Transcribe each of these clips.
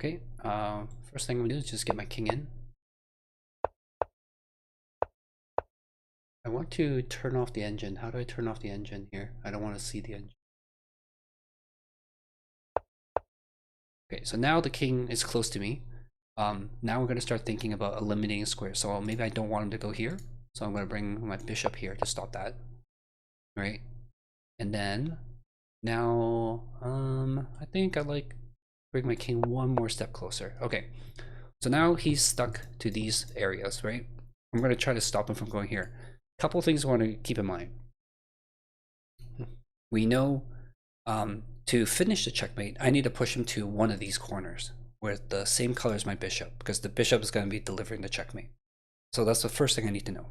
Okay, first thing I'm gonna do is just get my king in. I want to turn off the engine. How do I turn off the engine here? I don't want to see the engine. Okay, so now the king is close to me. Now we're going to start thinking about eliminating squares. So maybe I don't want him to go here. So I'm going to bring my bishop here to stop that. Right? And then now I think I like bring my king one more step closer. Okay. So now he's stuck to these areas, right? I'm going to try to stop him from going here. Couple things I want to keep in mind. We know to finish the checkmate, I need to push him to one of these corners with the same color as my bishop, because the bishop is going to be delivering the checkmate. So that's the first thing I need to know.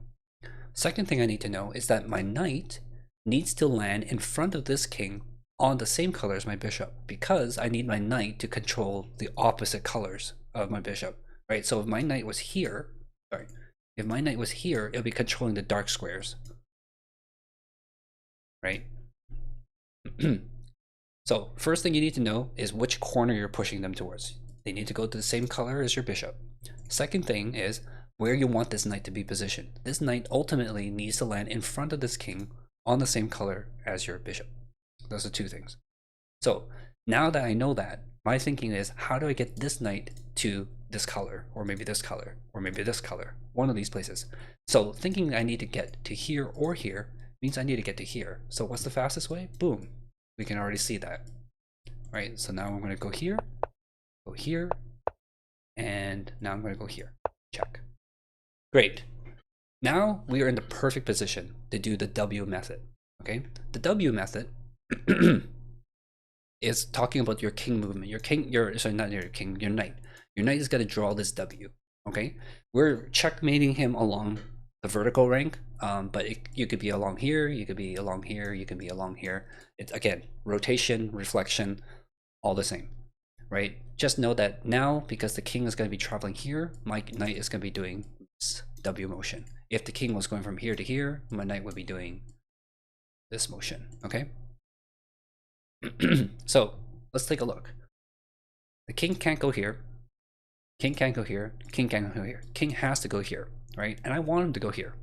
Second thing I need to know is that my knight needs to land in front of this king on the same color as my bishop, because I need my knight to control the opposite colors of my bishop, right? So if my knight was here, if my knight was here, it'll be controlling the dark squares, right? So first thing you need to know is which corner you're pushing them towards. They need to go to the same color as your bishop. Second thing is where you want this knight to be positioned. This knight ultimately needs to land in front of this king on the same color as your bishop. Those are two things. So now that I know that, my thinking is, how do I get this knight to this color, or maybe this color, or maybe this color, one of these places. So thinking I need to get to here or here means I need to get to here. So what's the fastest way? Boom. We can already see that, right? So now I'm going to go here, and now I'm going to go here. Check. Great. Now we are in the perfect position to do the W method, okay? The W method is talking about your king movement. Sorry, not your king, your knight. Your knight is going to draw this W, okay? We're checkmating him along the vertical rank, but you could be along here, you could be along here, you can be along here. It's, again, rotation, reflection, all the same, right? Just know that now, because the king is going to be traveling here, my knight is going to be doing this W motion. If the king was going from here to here, my knight would be doing this motion, okay? So let's take a look. The king can't go here. King can't go here. King can't go here. King has to go here, right? And I want him to go here.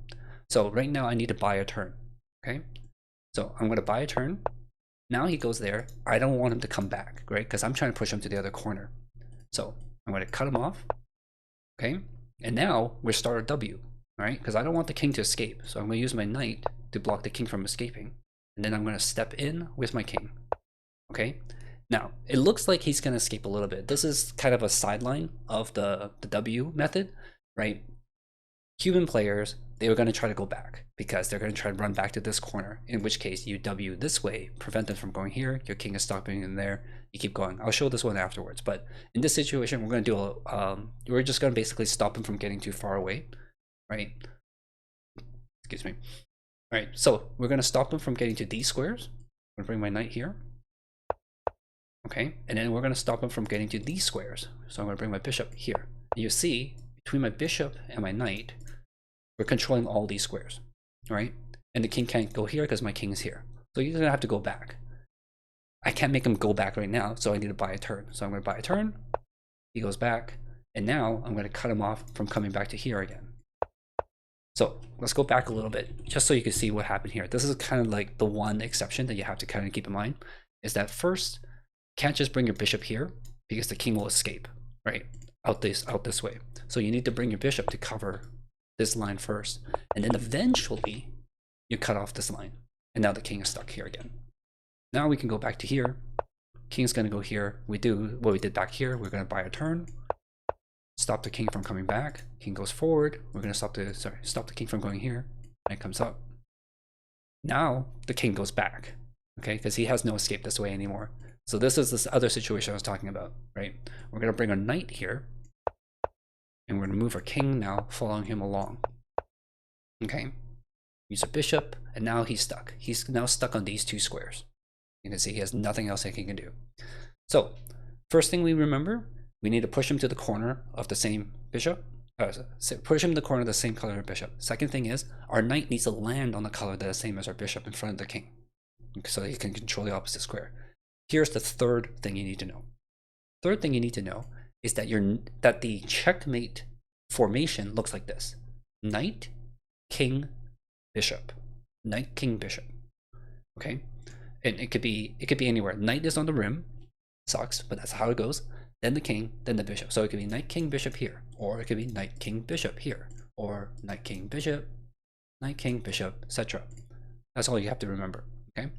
So right now I need to buy a turn, okay? So I'm going to buy a turn. Now he goes there. I don't want him to come back, right? Because I'm trying to push him to the other corner. So I'm going to cut him off, okay? And now we're start a W, right? Because I don't want the king to escape. So I'm going to use my knight to block the king from escaping. And then I'm going to step in with my king, okay? Now, it looks like he's going to escape a little bit. This is kind of a sideline of the W method, right? Human players, they were going to try to go back because they're going to try to run back to this corner, in which case you W this way, prevent them from going here, your king is stopping in there, you keep going. I'll show this one afterwards, but in this situation, we're going to do we're just going to basically stop them from getting too far away, right? Excuse me. All right, so we're going to stop them from getting to these squares. I'm going to bring my knight here. Okay, and then we're going to stop him from getting to these squares. So I'm going to bring my bishop here. You see, between my bishop and my knight, we're controlling all these squares, right? And the king can't go here because my king is here. So you're going to have to go back. I can't make him go back right now, so I need to buy a turn. So I'm going to buy a turn. He goes back. And now I'm going to cut him off from coming back to here again. So let's go back a little bit, just so you can see what happened here. This is kind of like the one exception that you have to kind of keep in mind, is that first, can't just bring your bishop here because the king will escape, right? Out this way. So you need to bring your bishop to cover this line first, and then eventually you cut off this line. And now the king is stuck here again. Now we can go back to here. King's gonna go here. We do what we did back here. We're gonna buy a turn, stop the king from coming back. King goes forward. We're gonna stop the king from going here. And it comes up. Now the king goes back, okay? Because he has no escape this way anymore. So this is this other situation I was talking about, right? We're going to bring a knight here, and we're going to move our king now, following him along. Okay? Use a bishop, and now he's stuck. He's now stuck on these two squares. You can see he has nothing else he can do. So, first thing we remember, we need to push him to the corner of the same bishop. Push him to the corner of the same color of bishop. Second thing is, our knight needs to land on the color that is the same as our bishop in front of the king, so he can control the opposite square. Here's the third thing you need to know. Third thing you need to know is that the checkmate formation looks like this: knight, king, bishop, knight, king, bishop. Okay, and it could be anywhere. Knight is on the rim, sucks, but that's how it goes. Then the king, then the bishop. So it could be knight, king, bishop here, or it could be knight, king, bishop here, or knight, king, bishop, knight, king, bishop, etc. That's all you have to remember. Okay,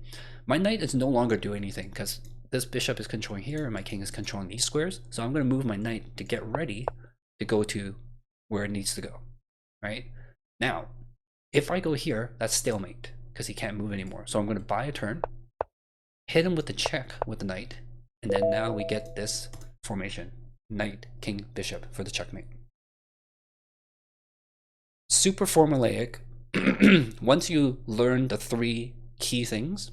my knight is no longer doing anything because this bishop is controlling here and my king is controlling these squares. So I'm going to move my knight to get ready to go to where it needs to go. Right now, if I go here, that's stalemate because he can't move anymore. So I'm going to buy a turn, hit him with the check with the knight, and then now we get this formation: knight, king, bishop for the checkmate. Super formulaic. Once you learn the three key things,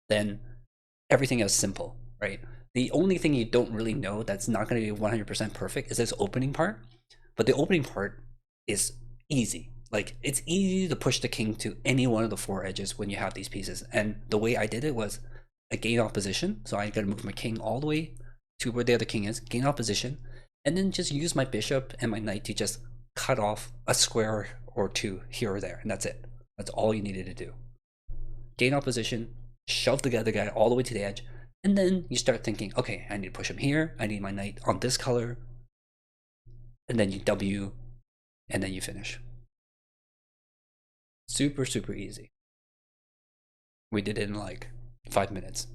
then everything is simple, right? The only thing you don't really know that's not going to be 100% perfect is this opening part. But the opening part is easy. Like, it's easy to push the king to any one of the four edges when you have these pieces. And the way I did it was I gain opposition. So I got to move my king all the way to where the other king is, gain opposition, and then just use my bishop and my knight to just cut off a square or two here or there. And that's it. That's all you needed to do. Gain opposition, shove the other guy all the way to the edge, and then you start thinking, okay, I need to push him here. I need my knight on this color. And then you W, and then you finish. Super, super easy. We did it in like 5 minutes.